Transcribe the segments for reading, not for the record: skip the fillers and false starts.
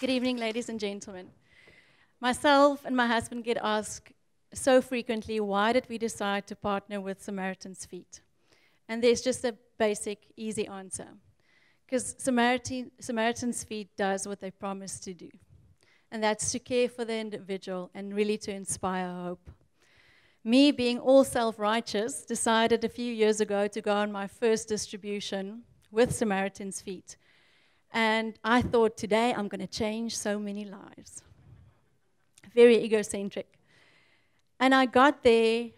Good evening, ladies and gentlemen. Myself and my husband get asked so frequently, why did we decide to partner with Samaritan's Feet? And there's just a basic, easy answer. Because Samaritan's Feet does what they promise to do. And that's to care for the individual and really to inspire hope. Me, being all self-righteous, decided a few years ago to go on my first distribution with Samaritan's Feet. And I thought, today I'm going to change so many lives. Very egocentric. And I got there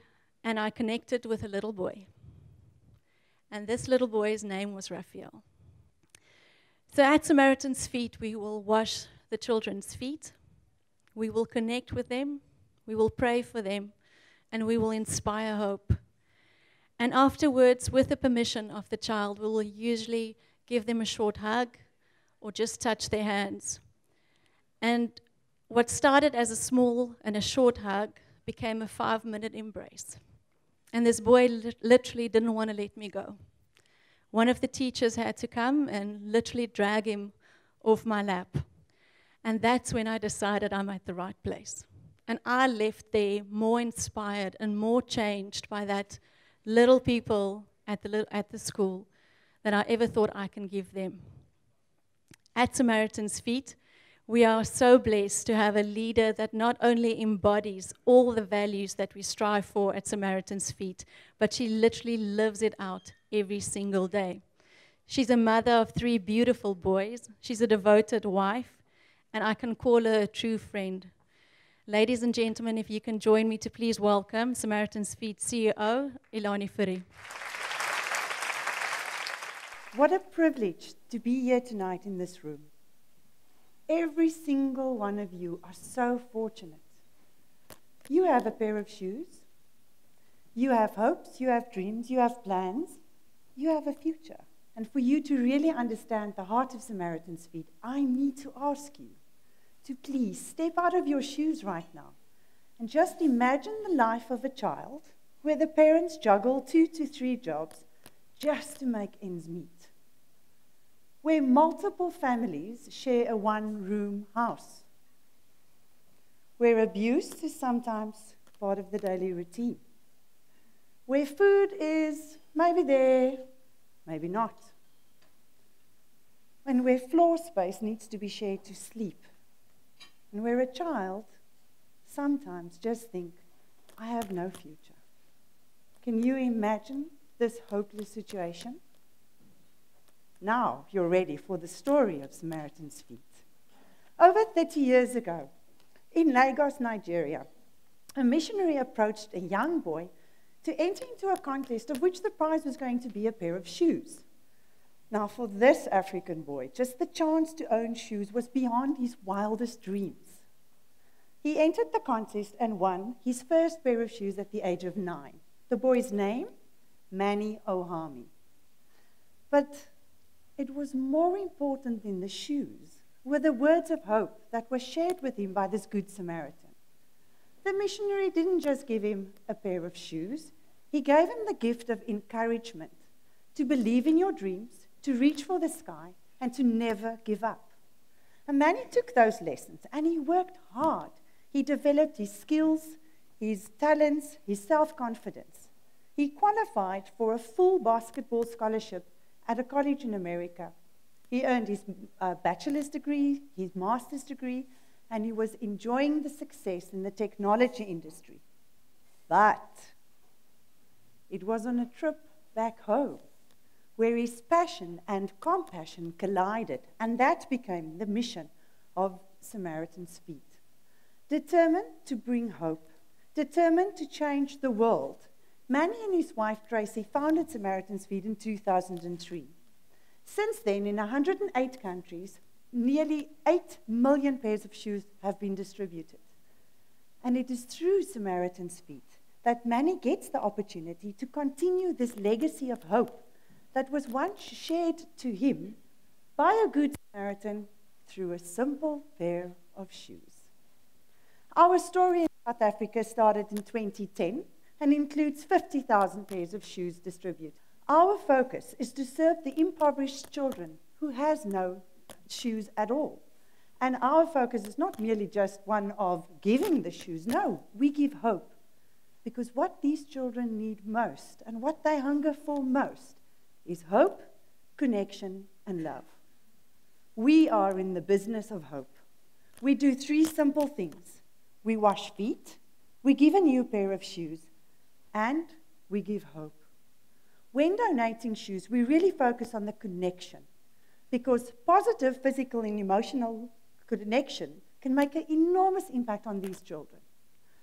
and I connected with a little boy. And this little boy's name was Raphael. So at Samaritan's Feet, we will wash the children's feet. We will connect with them. We will pray for them. And we will inspire hope. And afterwards, with the permission of the child, we will usually give them a short hug or just touch their hands. And what started as a small and a short hug became a 5-minute embrace. And this boy literally didn't want to let me go. One of the teachers had to come and literally drag him off my lap. And that's when I decided I'm at the right place. And I left there more inspired and more changed by that little people at the school than I ever thought I can give them. At Samaritan's Feet, we are so blessed to have a leader that not only embodies all the values that we strive for at Samaritan's Feet, but she literally lives it out every single day. She's a mother of 3 beautiful boys. She's a devoted wife, and I can call her a true friend. Ladies and gentlemen, if you can join me to please welcome Samaritan's Feet CEO, Elanie Fourie. What a privilege to be here tonight in this room. Every single one of you are so fortunate. You have a pair of shoes. You have hopes, you have dreams, you have plans. You have a future. And for you to really understand the heart of Samaritan's Feet, I need to ask you to please step out of your shoes right now and just imagine the life of a child where the parents juggle 2 to 3 jobs just to make ends meet, where multiple families share a 1-room house, where abuse is sometimes part of the daily routine, where food is maybe there, maybe not, and where floor space needs to be shared to sleep, and where a child sometimes just thinks, I have no future. Can you imagine this hopeless situation? Now you're ready for the story of Samaritan's Feet. Over 30 years ago, in Lagos, Nigeria, a missionary approached a young boy to enter into a contest of which the prize was going to be a pair of shoes. Now, for this African boy, just the chance to own shoes was beyond his wildest dreams. He entered the contest and won his first pair of shoes at the age of 9. The boy's name? Manny Ohami. But it was more important than the shoes were the words of hope that were shared with him by this good Samaritan. The missionary didn't just give him a pair of shoes, he gave him the gift of encouragement to believe in your dreams, to reach for the sky, and to never give up. And Manny took those lessons, and he worked hard. He developed his skills, his talents, his self-confidence. He qualified for a full basketball scholarship at a college in America. He earned his bachelor's degree, his master's degree, and he was enjoying the success in the technology industry. But it was on a trip back home where his passion and compassion collided, and that became the mission of Samaritan's Feet. Determined to bring hope, determined to change the world, Manny and his wife Tracy founded Samaritan's Feet in 2003. Since then, in 108 countries, nearly 8 million pairs of shoes have been distributed. And it is through Samaritan's Feet that Manny gets the opportunity to continue this legacy of hope that was once shared to him by a good Samaritan through a simple pair of shoes. Our story in South Africa started in 2010 and includes 50,000 pairs of shoes distributed. Our focus is to serve the impoverished children who has no shoes at all. And our focus is not merely just one of giving the shoes. No, we give hope. Because what these children need most and what they hunger for most is hope, connection, and love. We are in the business of hope. We do 3 simple things. We wash feet, we give a new pair of shoes, and we give hope. When donating shoes, we really focus on the connection, because positive physical and emotional connection can make an enormous impact on these children.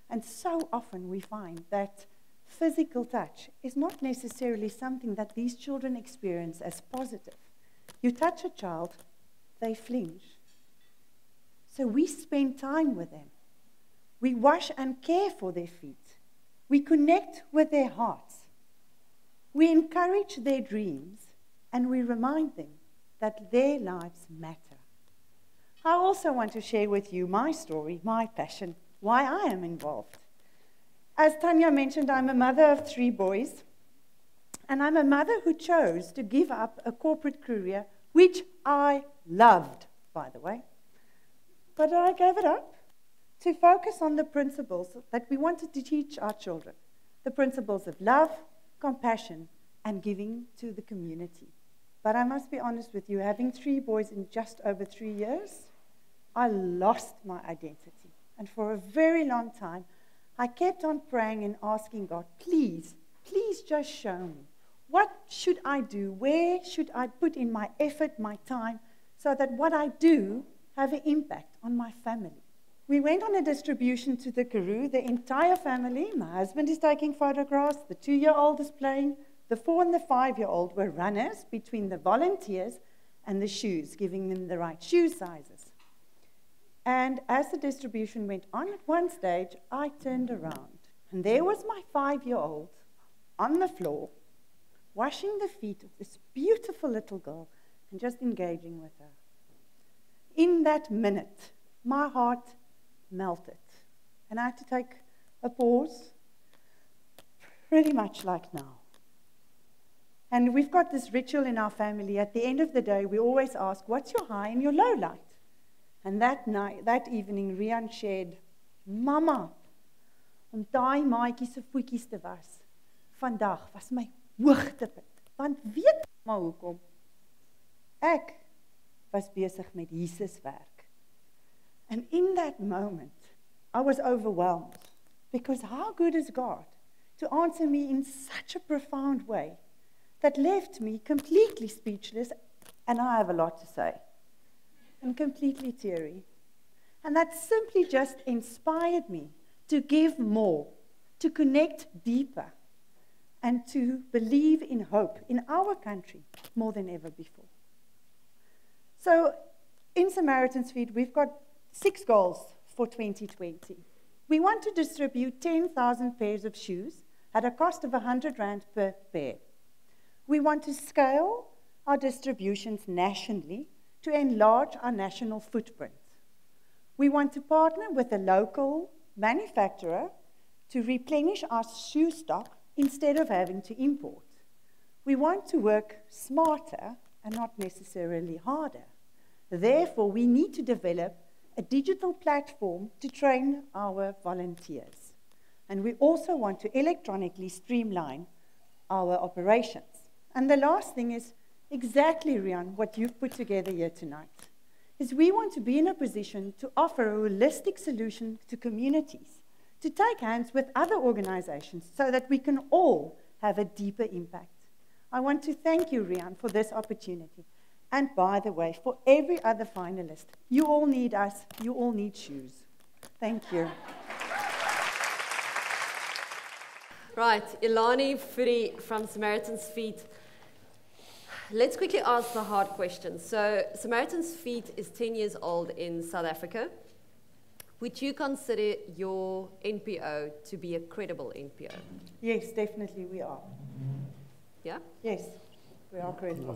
And so often we find that physical touch is not necessarily something that these children experience as positive. You touch a child, they flinch. So we spend time with them. We wash and care for their feet. We connect with their hearts. We encourage their dreams, and we remind them that their lives matter. I also want to share with you my story, my passion, why I am involved. As Tanya mentioned, I'm a mother of 3 boys, and I'm a mother who chose to give up a corporate career, which I loved, by the way. But I gave it up to focus on the principles that we wanted to teach our children, the principles of love, compassion, and giving to the community. But I must be honest with you, having 3 boys in just over 3 years, I lost my identity. And for a very long time, I kept on praying and asking God, please, please just show me. What should I do? Where should I put in my effort, my time, so that what I do have an impact on my family? We went on a distribution to the Karoo, the entire family. My husband is taking photographs, the 2-year-old is playing, the 4- and the 5-year-old were runners between the volunteers and the shoes, giving them the right shoe sizes. And as the distribution went on, at one stage, I turned around, and there was my 5-year-old on the floor, washing the feet of this beautiful little girl and just engaging with her. In that minute, my heart melted, and I had to take a pause, pretty much like now. And we've got this ritual in our family. At the end of the day, we always ask, what's your high and your low light? And that evening, Rian shared, Mama, om daai maatjie se voetjies te was, vandag was my hoogtepunt. Want weet maar hoekom? Ek was besig met Jesus werk. And in that moment, I was overwhelmed. Because how good is God to answer me in such a profound way that left me completely speechless, and I have a lot to say, and completely teary. And that simply just inspired me to give more, to connect deeper, and to believe in hope in our country more than ever before. So in Samaritan's Feet, we've got 6 goals for 2020. We want to distribute 10,000 pairs of shoes at a cost of 100 Rand per pair. We want to scale our distributions nationally to enlarge our national footprint. We want to partner with a local manufacturer to replenish our shoe stock instead of having to import. We want to work smarter and not necessarily harder. Therefore, we need to develop a digital platform to train our volunteers. And we also want to electronically streamline our operations. And the last thing is exactly, Rian, what you've put together here tonight, is we want to be in a position to offer a holistic solution to communities, to take hands with other organizations so that we can all have a deeper impact. I want to thank you, Rian, for this opportunity. And by the way, for every other finalist, you all need us, you all need shoes. Thank you. Right, Elanie Fourie from Samaritan's Feet. Let's quickly ask the hard question. So, Samaritan's Feet is 10 years old in South Africa. Would you consider your NPO to be a credible NPO? Yes, definitely we are. Yeah? Yes, we are credible.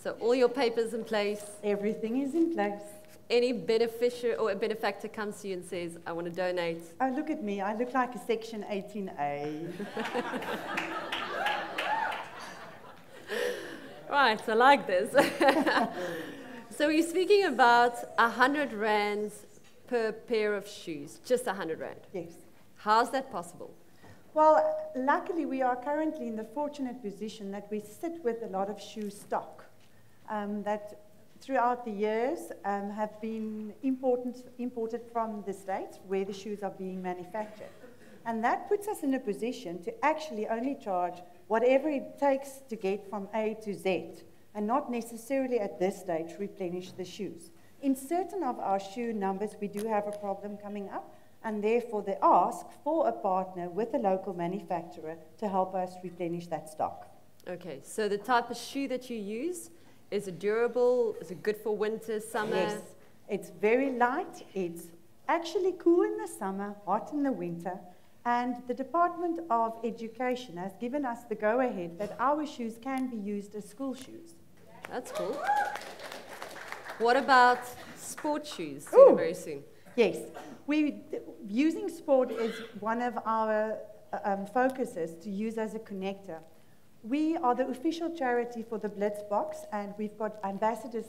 So all your papers in place. Everything is in place. Any beneficiary or a benefactor comes to you and says, I want to donate. Oh, look at me. I look like a Section 18A. Right, I like this. So you're speaking about 100 rands per pair of shoes, just 100 rand. Yes. How's that possible? Well, luckily we are currently in the fortunate position that we sit with a lot of shoe stock that throughout the years have been imported from the States where the shoes are being manufactured. And that puts us in a position to actually only charge whatever it takes to get from A to Z, and not necessarily at this stage replenish the shoes. In certain of our shoe numbers, we do have a problem coming up, and therefore they ask for a partner with a local manufacturer to help us replenish that stock. Okay, so the type of shoe that you use, is it durable? Is it good for winter, summer? Yes, it's very light. It's actually cool in the summer, hot in the winter. And the Department of Education has given us the go-ahead that our shoes can be used as school shoes. That's cool. What about sport shoes? Very soon. Yes, using sport is one of our focuses to use as a connector. We are the official charity for the Blitz Box, and we've got ambassadors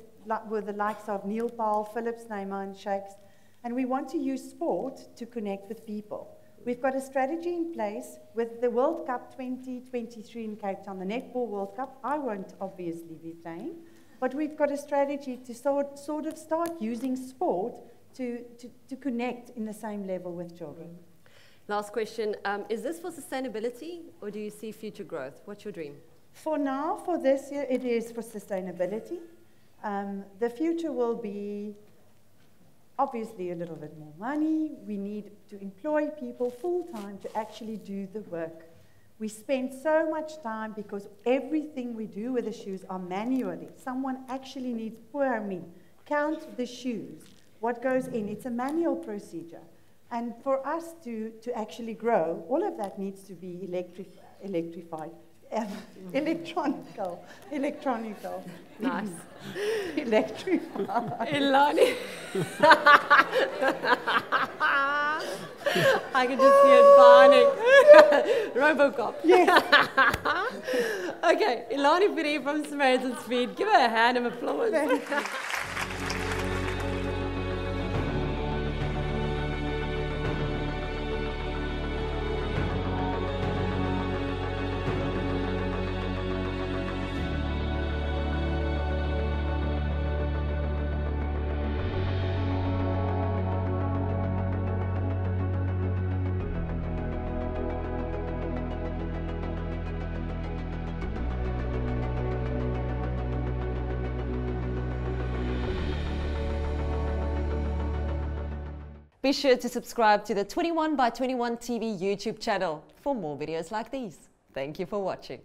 with the likes of Neil Powell, Phillips, Neymar, and Shakes, and we want to use sport to connect with people. We've got a strategy in place with the World Cup 2023 in Cape Town, the Netball World Cup. I won't obviously be playing, but we've got a strategy to sort of start using sport to connect in the same level with children. Last question, is this for sustainability or do you see future growth? What's your dream? For now, for this year, it is for sustainability. The future will be obviously a little bit more money. We need to employ people full-time to actually do the work. We spend so much time because everything we do with the shoes are manually. Someone actually needs, poor me, count the shoes, what goes in. It's a manual procedure. And for us to actually grow, all of that needs to be electrified. Electronical. Nice. Electrified. Elanie. I can just see it burning. Robocop. Yes. Okay, Elanie Fourie from Samaritan's Feet. Give her a hand of applause. Be sure to subscribe to the 21 by 21 TV YouTube channel for more videos like these. Thank you for watching.